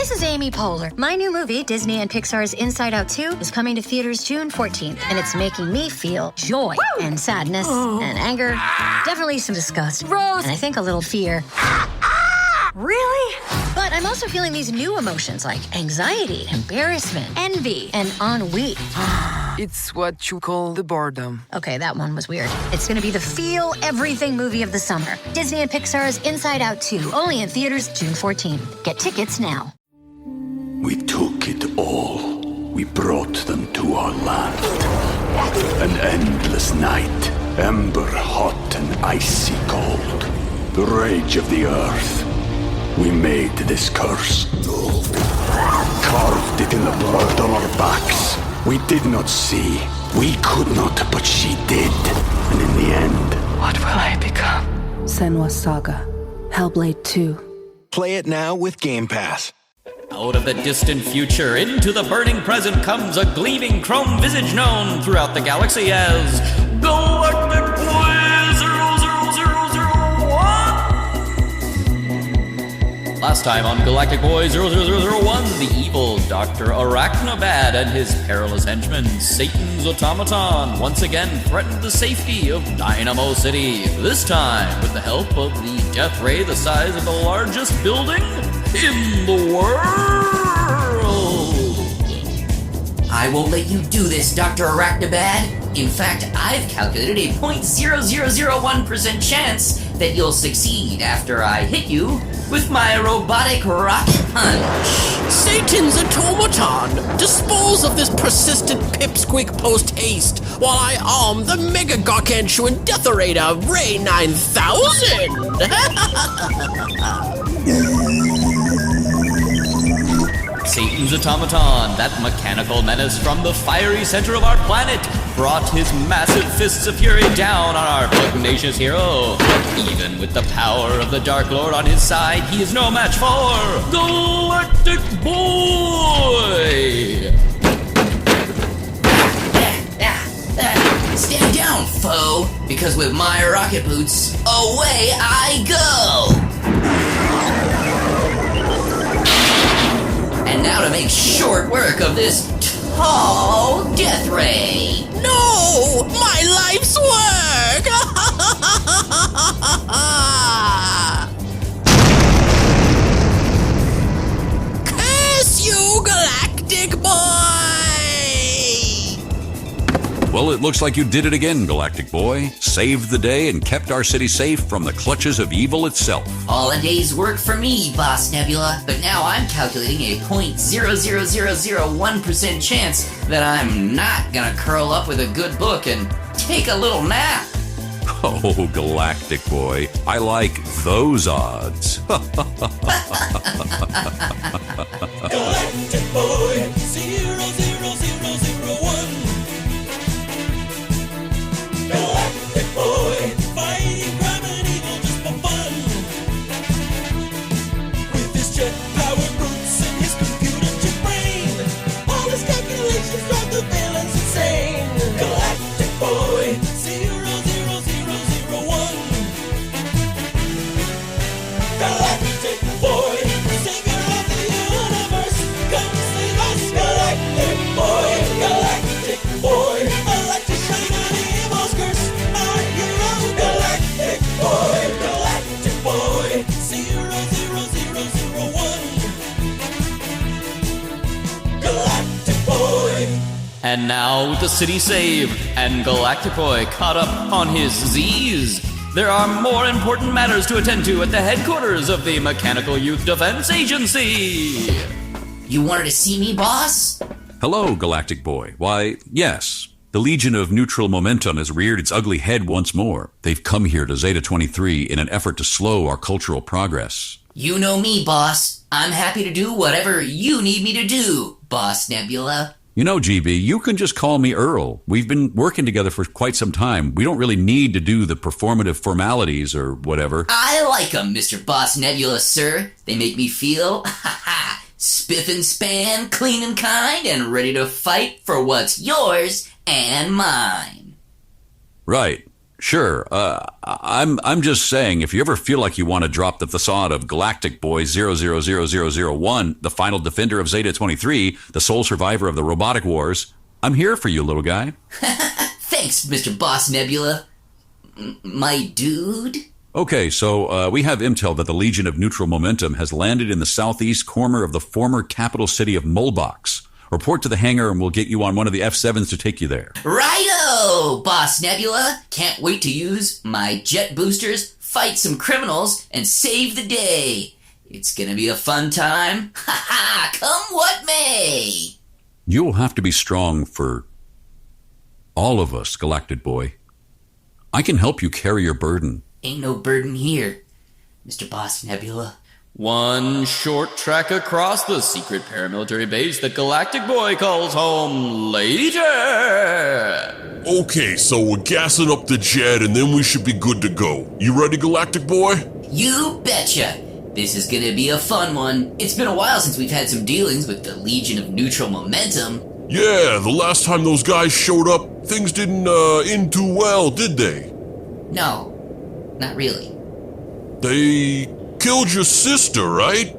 This is Amy Poehler. My new movie, Disney and Pixar's Inside Out 2, is coming to theaters June 14th, and it's making me feel joy and sadness and anger, definitely some disgust, and I think a little fear. Really? But I'm also feeling these new emotions like anxiety, embarrassment, envy, and ennui. It's what you call the boredom. Okay, that one was weird. It's gonna be the feel everything movie of the summer. Disney and Pixar's Inside Out 2, only in theaters June 14th. Get tickets now. We took it all. We brought them to our land. An endless night, ember hot and icy cold. The rage of the earth. We made this curse. Carved it in the blood on our backs. We did not see. We could not, but she did. And in the end... What will I become? Senua's Saga. Hellblade 2. Play it now with Game Pass. Out of the distant future, into the burning present comes a gleaming chrome visage known throughout the galaxy as Galactic Boy 0001. Last time on Galactic Boy 0001, the evil Dr. Arachnobad and his perilous henchman, Satan's Automaton, once again threatened the safety of Dynamo City. This time, with the help of the death ray the size of the largest building in the world. I won't let you do this, Dr. Arachnobad. In fact, I've calculated a 0.0001% chance that you'll succeed after I hit you with my robotic rocket punch. Satan's Automaton! Dispose of this persistent pipsqueak post-haste while I arm the mega gargantuan deatherator Ray 9000! Satan's Automaton, that mechanical menace from the fiery center of our planet, brought his massive fists of fury down on our pugnacious hero. Even with the power of the Dark Lord on his side, he is no match for Galactic Boy! Stand down, foe, because with my rocket boots, away I go! And now to make short work of this tall death ray. No! My life's work! Curse you, Galactic Boy! Well, it looks like you did it again, Galactic Boy. Saved the day and kept our city safe from the clutches of evil itself. All a day's work for me, Boss Nebula, but now I'm calculating a 0.00001% chance that I'm not gonna curl up with a good book and take a little nap. Oh, Galactic Boy, I like those odds. Galactic Boy 00001. Galactic Boy, fighting crime and evil just for fun. With his jet-powered boots and his computer chip brain, all his calculations drive the villains insane. Galactic Boy 00001. Galactic Boy, savior of the universe, come save us. Galactic Boy, Galactic Boy, a light to shine on evil's curse. Our hero, Galactic Boy, Galactic Boy 00001. Galactic Boy. And now, with the city saved and Galactic Boy caught up on his Z's, there are more important matters to attend to at the headquarters of the Mechanical Youth Defense Agency. You wanted to see me, boss? Hello, Galactic Boy. Why, yes. The Legion of Neutral Momentum has reared its ugly head once more. They've come here to Zeta 23 in an effort to slow our cultural progress. You know me, boss. I'm happy to do whatever you need me to do, Boss Nebula. You know, GB, you can just call me Earl. We've been working together for quite some time. We don't really need to do the performative formalities or whatever. I like 'em, Mr. Boss Nebula, sir. They make me feel, spiff and span, clean and kind, and ready to fight for what's yours and mine. Right. Sure. I'm just saying, if you ever feel like you want to drop the facade of Galactic Boy 000001, the final defender of Zeta 23, the sole survivor of the robotic wars, I'm here for you, little guy. Thanks, Mr. Boss Nebula. My dude? Okay, so we have intel that the Legion of Neutral Momentum has landed in the southeast corner of the former capital city of Molbox. Report to the hangar and we'll get you on one of the F-7s to take you there. Righto, Boss Nebula. Can't wait to use my jet boosters, fight some criminals, and save the day. It's gonna be a fun time. Ha ha, come what may. You'll have to be strong for all of us, Galactic Boy. I can help you carry your burden. Ain't no burden here, Mr. Boss Nebula. One short trek across the secret paramilitary base that Galactic Boy calls home later. Okay, so we're gassing up the jet and then we should be good to go. You ready, Galactic Boy? You betcha. This is gonna be a fun one. It's been a while since we've had some dealings with the Legion of Neutral Momentum. Yeah, the last time those guys showed up, things didn't end too well, did they? No, not really. They killed your sister, right?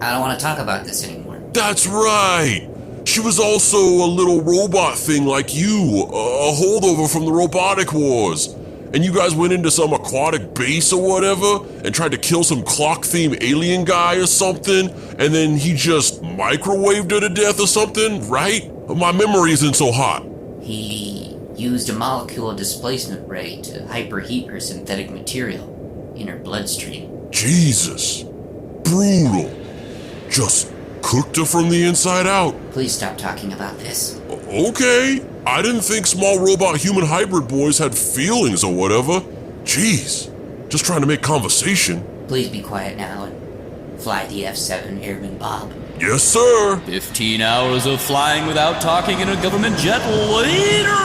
I don't want to talk about this anymore. That's right. She was also a little robot thing like you, a holdover from the robotic wars. And you guys went into some aquatic base or whatever and tried to kill some clock-themed alien guy or something, and then he just microwaved her to death or something, right? My memory isn't so hot. He used a molecular displacement ray to hyperheat her synthetic material in her bloodstream. Jesus. Brutal. Just cooked her from the inside out. Please stop talking about this. Okay. I didn't think small robot human hybrid boys had feelings or whatever. Jeez. Just trying to make conversation. Please be quiet now and fly the F-7, Airman Bob. Yes, sir. 15 hours of flying without talking in a government jet later.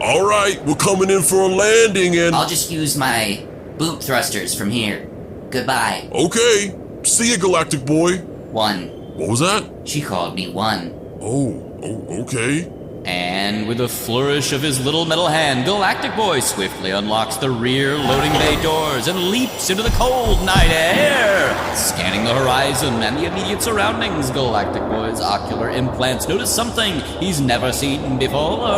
All right, we're coming in for a landing and... I'll just use my boot thrusters from here. Goodbye. Okay. See you, Galactic Boy. One. What was that? She called me One. Oh, okay. And with a flourish of his little metal hand, Galactic Boy swiftly unlocks the rear loading bay doors and leaps into the cold night air. Scanning the horizon and the immediate surroundings, Galactic Boy's ocular implants notice something he's never seen before.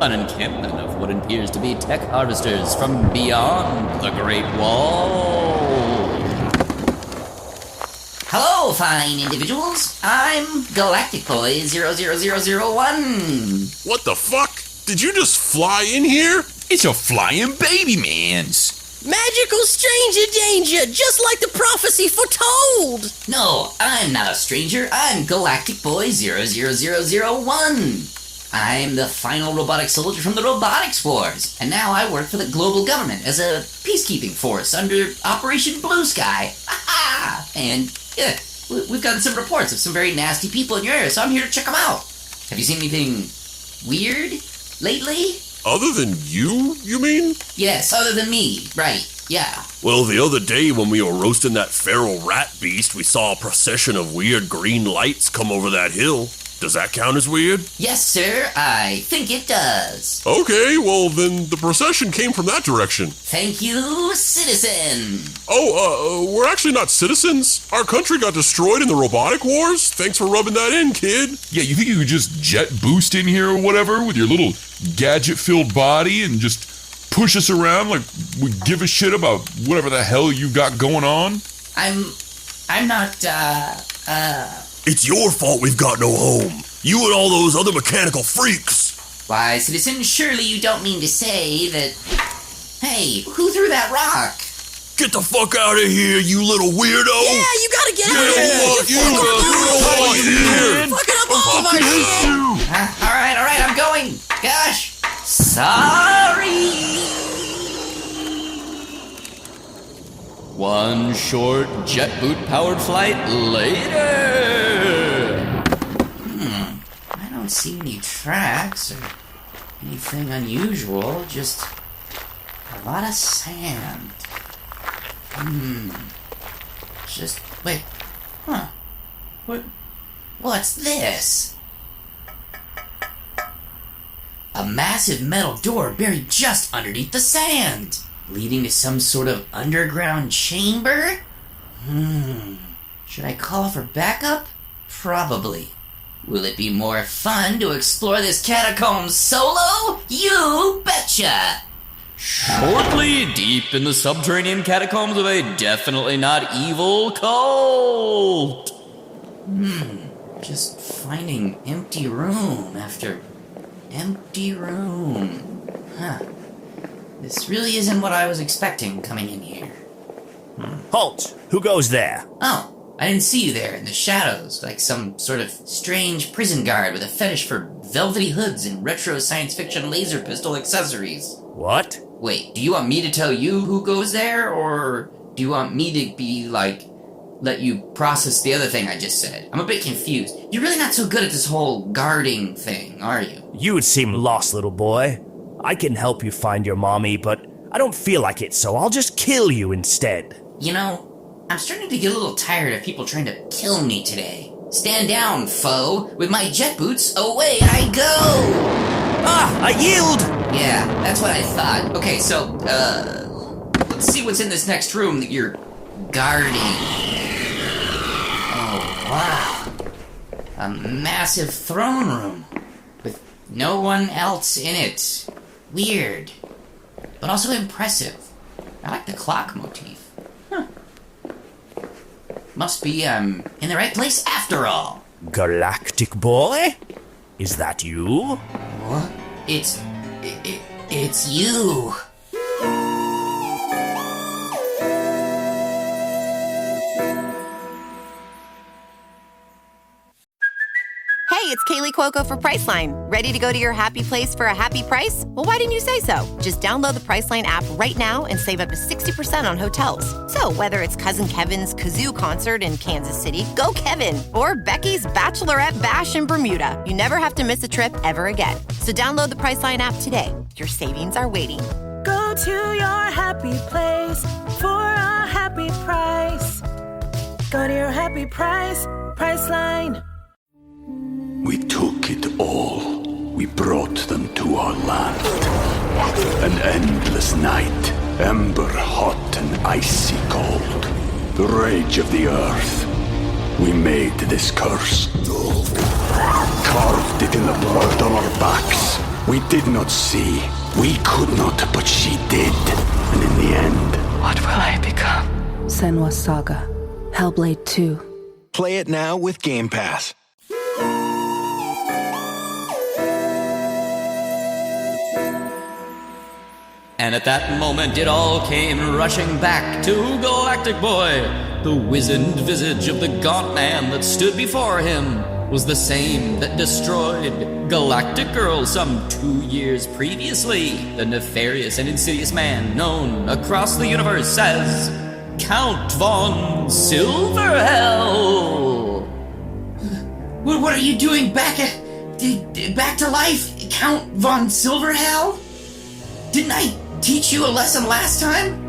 An encampment of what appears to be tech harvesters from beyond the Great Wall. Hello, fine individuals. I'm Galactic Boy 00001. What the fuck? Did you just fly in here? It's a flying baby man's. Magical stranger danger, just like the prophecy foretold. No, I'm not a stranger. I'm Galactic Boy 00001. I'm the final robotic soldier from the robotics wars, and now I work for the global government as a peacekeeping force under Operation Blue Sky. And yeah, we've gotten some reports of some very nasty people in your area, so I'm here to check them out. Have you seen anything weird lately? Other than you mean? Yes, other than me, right, yeah. Well, the other day when we were roasting that feral rat beast, we saw a procession of weird green lights come over that hill. Does that count as weird? Yes, sir, I think it does. Okay, well then the procession came from that direction. Thank you, citizen. Oh, we're actually not citizens. Our country got destroyed in the robotic wars. Thanks for rubbing that in, kid. Yeah, you think you could just jet boost in here or whatever with your little gadget-filled body and just push us around like we give a shit about whatever the hell you got going on? I'm not, It's your fault we've got no home. You and all those other mechanical freaks. Why, citizen, surely you don't mean to say that... Hey, who threw that rock? Get the fuck out of here, you little weirdo! Yeah, you gotta get out of here! You fucking up all of our shit! Alright, I'm going! Gosh! Sorry! One short jet boot powered flight later. I don't see any tracks or anything unusual, just a lot of sand. Just, wait, What's this? A massive metal door buried just underneath the sand, leading to some sort of underground chamber? Should I call for backup? Probably. Will it be more fun to explore this catacomb solo? You betcha! Shortly, deep in the subterranean catacombs of a definitely not evil cult. Just finding empty room after empty room. This really isn't what I was expecting coming in here. Halt! Who goes there? Oh, I didn't see you there in the shadows, like some sort of strange prison guard with a fetish for velvety hoods and retro science fiction laser pistol accessories. What? Wait, do you want me to tell you who goes there, or do you want me to be like, let you process the other thing I just said? I'm a bit confused. You're really not so good at this whole guarding thing, are you? You seem lost, little boy. I can help you find your mommy, but I don't feel like it, so I'll just kill you instead. You know, I'm starting to get a little tired of people trying to kill me today. Stand down, foe. With my jet boots, away I go! Ah, I yield! Yeah, that's what I thought. Okay, so, let's see what's in this next room that you're guarding. Oh, wow. A massive throne room with no one else in it. Weird, but also impressive. I like the clock motif. Must be, in the right place after all. Galactic Boy? Is that you? What? It's you. Hey, it's Kaylee Cuoco for Priceline. Ready to go to your happy place for a happy price? Well, why didn't you say so? Just download the Priceline app right now and save up to 60% on hotels. So whether it's Cousin Kevin's Kazoo concert in Kansas City, go Kevin, or Becky's Bachelorette Bash in Bermuda, you never have to miss a trip ever again. So download the Priceline app today. Your savings are waiting. Go to your happy place for a happy price. Go to your happy price, Priceline. We took it all. We brought them to our land. An endless night, ember hot and icy cold. The rage of the earth. We made this curse. Carved it in the blood on our backs. We did not see. We could not, but she did. And in the end, What will I become? Senua's Saga. Hellblade 2. Play it now with Game Pass. And at that moment, it all came rushing back to Galactic Boy. The wizened visage of the gaunt man that stood before him was the same that destroyed Galactic Girl some 2 years previously. The nefarious and insidious man known across the universe as Count Von Silverhell. What are you doing back to life, Count Von Silverhell? Didn't I teach you a lesson last time?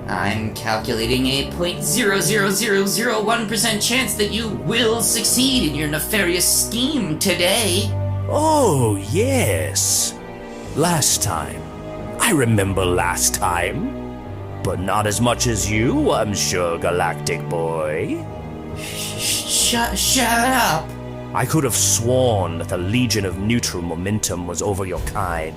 I'm calculating a 0.00001% chance that you will succeed in your nefarious scheme today. Oh, yes. Last time. I remember last time. But not as much as you, I'm sure, Galactic Boy. Shut up. I could have sworn that the Legion of Neutral Momentum was over your kind.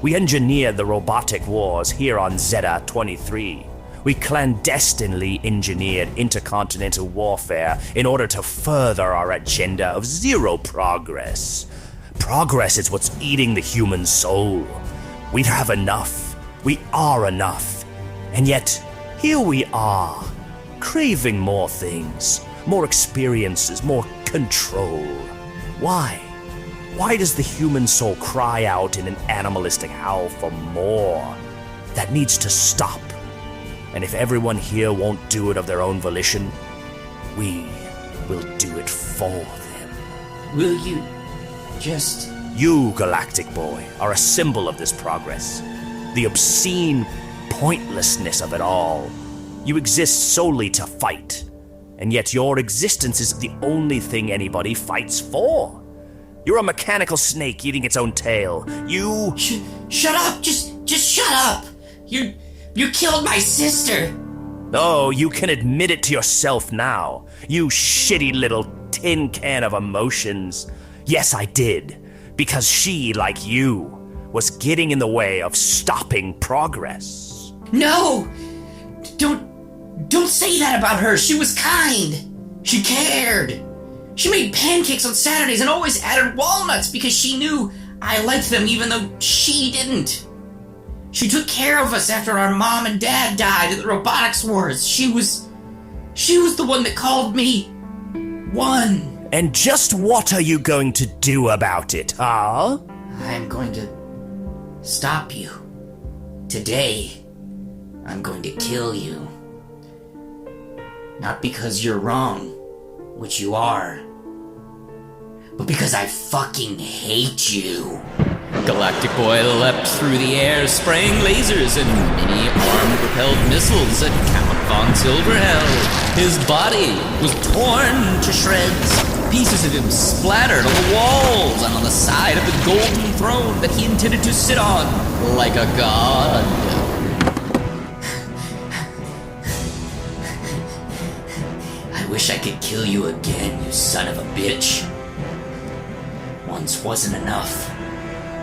We engineered the robotic wars here on Zeta 23. We clandestinely engineered intercontinental warfare in order to further our agenda of zero progress. Progress is what's eating the human soul. We have enough. We are enough. And yet, here we are, craving more things, more experiences, more control. Why? Why does the human soul cry out in an animalistic howl for more? That needs to stop. And if everyone here won't do it of their own volition, we will do it for them. Will you just... You, Galactic Boy, are a symbol of this progress. The obscene pointlessness of it all. You exist solely to fight. And yet your existence is the only thing anybody fights for. You're a mechanical snake eating its own tail. You... Shut up! Just shut up! You killed my sister! Oh, you can admit it to yourself now. You shitty little tin can of emotions. Yes, I did. Because she, like you, was getting in the way of stopping progress. No! Don't say that about her. She was kind. She cared. She made pancakes on Saturdays and always added walnuts because she knew I liked them even though she didn't. She took care of us after our mom and dad died at the robotics wars. She was the one that called me one. And just what are you going to do about it, huh? I'm going to stop you. Today, I'm going to kill you. Not because you're wrong, which you are, but because I fucking hate you. Galactic Boy leapt through the air, spraying lasers and mini arm-propelled missiles at Count von Silverhell. His body was torn to shreds. Pieces of him splattered on the walls and on the side of the golden throne that he intended to sit on like a god. I wish I could kill you again, you son of a bitch. Once wasn't enough.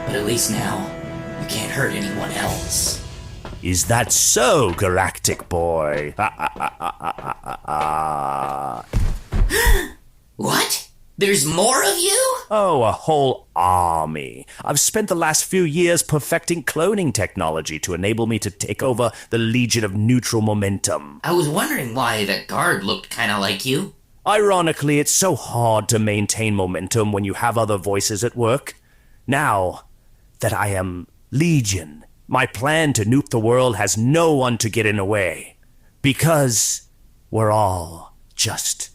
But at least now, you can't hurt anyone else. Is that so, Galactic Boy? What? There's more of you? Oh, a whole army. I've spent the last few years perfecting cloning technology to enable me to take over the Legion of Neutral Momentum. I was wondering why that guard looked kinda like you. Ironically, it's so hard to maintain momentum when you have other voices at work. Now that I am Legion, my plan to nuke the world has no one to get in the way. Because we're all just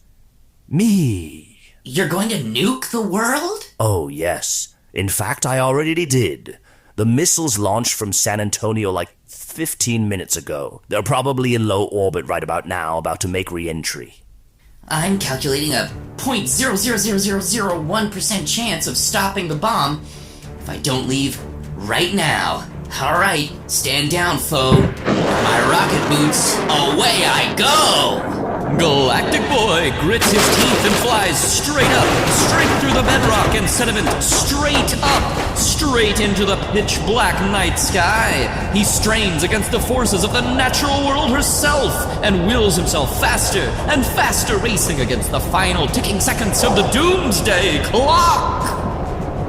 me. You're going to nuke the world? Oh, yes. In fact, I already did. The missiles launched from San Antonio like 15 minutes ago. They're probably in low orbit right about now, about to make re-entry. I'm calculating a 0.00001% chance of stopping the bomb if I don't leave right now. Alright, stand down, foe. My rocket boots, away I go! Galactic Boy grits his teeth and flies straight up, straight through the bedrock and sediment, straight up, straight into the pitch black night sky. He strains against the forces of the natural world herself and wills himself faster and faster, racing against the final ticking seconds of the doomsday clock.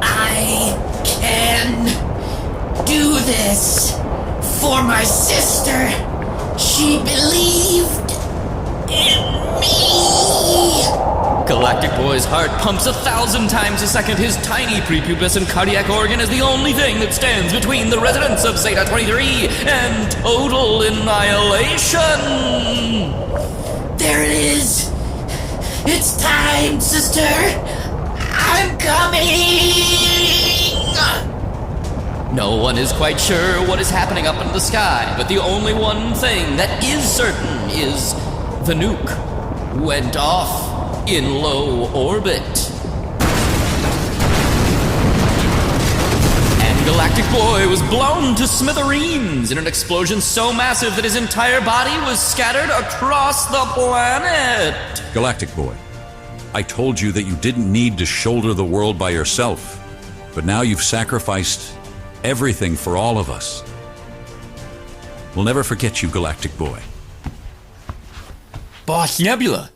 I can do this for my sister. She believed in me. Galactic Boy's heart pumps 1,000 times a second. His tiny prepubescent cardiac organ is the only thing that stands between the residents of Zeta 23 and total annihilation. There it is. It's time, sister. I'm coming. No one is quite sure what is happening up in the sky, but the only one thing that is certain is the nuke went off in low orbit. And Galactic Boy was blown to smithereens in an explosion so massive that his entire body was scattered across the planet. Galactic Boy, I told you that you didn't need to shoulder the world by yourself, but now you've sacrificed everything for all of us. We'll never forget you, Galactic Boy. Boss Nebula,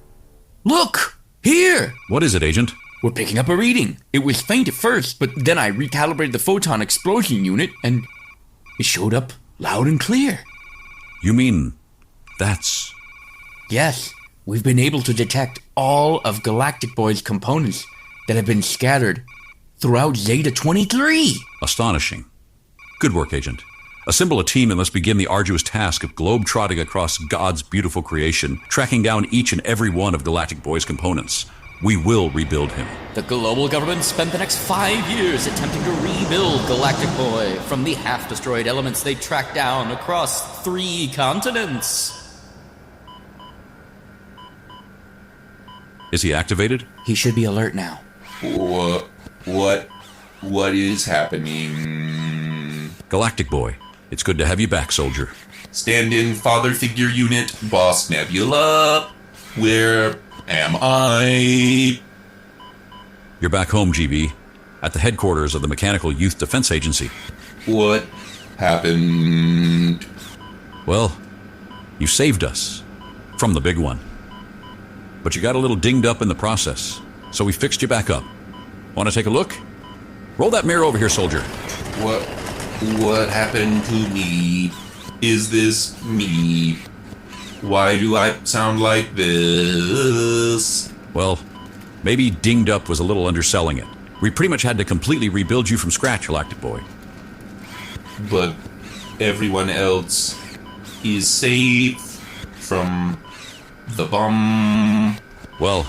look! Here! What is it, Agent? We're picking up a reading. It was faint at first, but then I recalibrated the photon explosion unit, and it showed up loud and clear. You mean that's... Yes, we've been able to detect all of Galactic Boy's components that have been scattered throughout Zeta 23. Astonishing. Good work, Agent. Assemble a team and let's begin the arduous task of globe-trotting across God's beautiful creation, tracking down each and every one of Galactic Boy's components. We will rebuild him. The global government spent the next 5 years attempting to rebuild Galactic Boy from the half-destroyed elements they tracked down across 3 continents. Is he activated? He should be alert now. What is happening? Galactic Boy, it's good to have you back, soldier. Stand-in father figure unit, Boss Nebula. Where am I? You're back home, GB, at the headquarters of the Mechanical Youth Defense Agency. What happened? Well, you saved us from the big one. But you got a little dinged up in the process, so we fixed you back up. Want to take a look? Roll that mirror over here, soldier. What happened to me? Is this me? Why do I sound like this? Well, maybe dinged up was a little underselling it. We pretty much had to completely rebuild you from scratch, Galactic Boy. But everyone else is safe from the bomb. Well,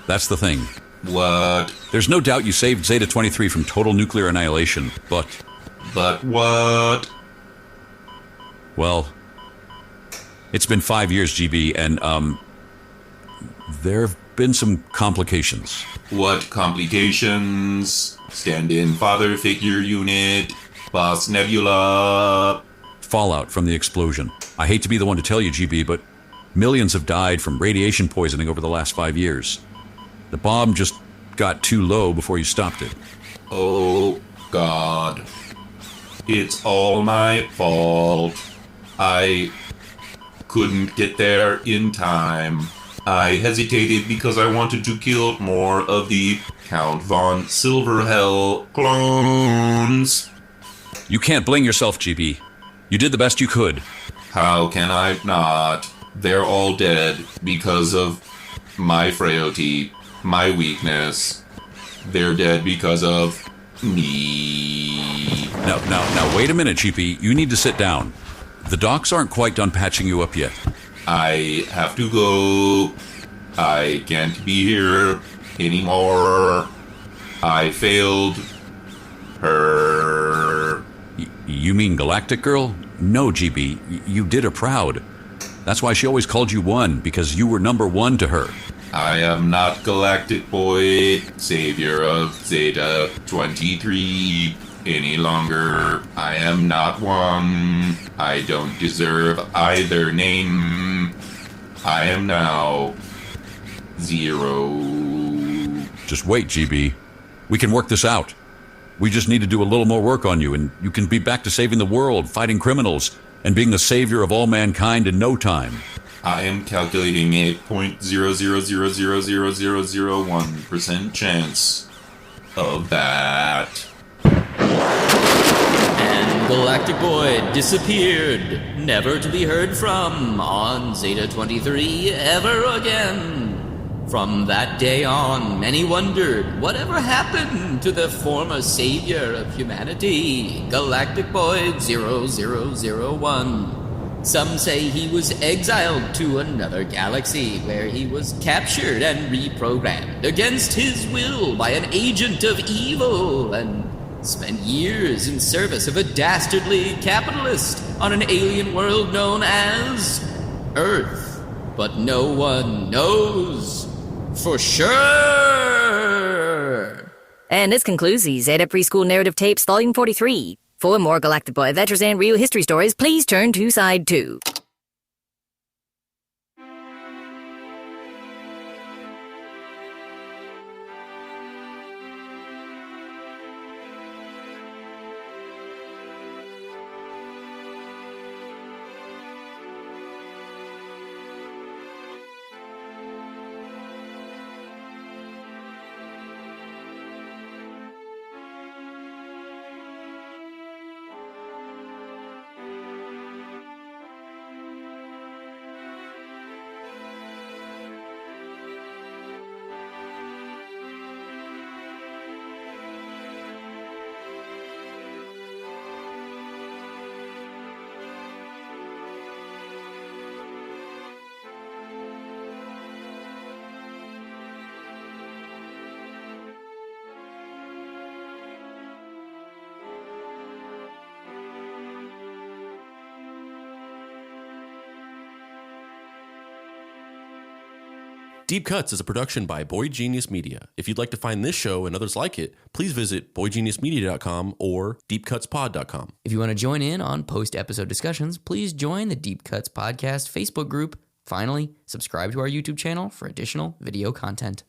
that's the thing. What? There's no doubt you saved Zeta 23 from total nuclear annihilation, but... But what? Well, it's been 5 years, GB, and, there have been some complications. What complications? Stand-in father figure unit, Boss Nebula. Fallout from the explosion. I hate to be the one to tell you, GB, but millions have died from radiation poisoning over the last 5 years. The bomb just got too low before you stopped it. Oh, God. It's all my fault. I couldn't get there in time. I hesitated because I wanted to kill more of the Count von Silverhell clones. You can't blame yourself, GB. You did the best you could. How can I not? They're all dead because of my frailty, my weakness. They're dead because of me. Now, wait a minute, GB. You need to sit down. The docs aren't quite done patching you up yet. I have to go. I can't be here anymore. I failed her. You mean Galactic Girl? No, GB. You did her proud. That's why she always called you one, because you were number one to her. I am not Galactic Boy, savior of Zeta 23 any longer. I am not one. I don't deserve either name. I am now 0. Just wait, GB. We can work this out. We just need to do a little more work on you, and you can be back to saving the world, fighting criminals, and being the savior of all mankind in no time. I am calculating a 0.0000001% chance of that. And Galactic Boy disappeared, never to be heard from on Zeta 23 ever again. From that day on, many wondered whatever happened to the former savior of humanity, Galactic Boy 0001. Some say he was exiled to another galaxy where he was captured and reprogrammed against his will by an agent of evil and spent years in service of a dastardly capitalist on an alien world known as Earth. But no one knows for sure. And this concludes the Zeta Preschool Narrative Tapes, Volume 43. For more Galactic Boy Adventures and real history stories, please turn to Side 2. Deep Cuts is a production by Boy Genius Media. If you'd like to find this show and others like it, please visit boygeniusmedia.com or deepcutspod.com. If you want to join in on post-episode discussions, please join the Deep Cuts Podcast Facebook group. Finally, subscribe to our YouTube channel for additional video content.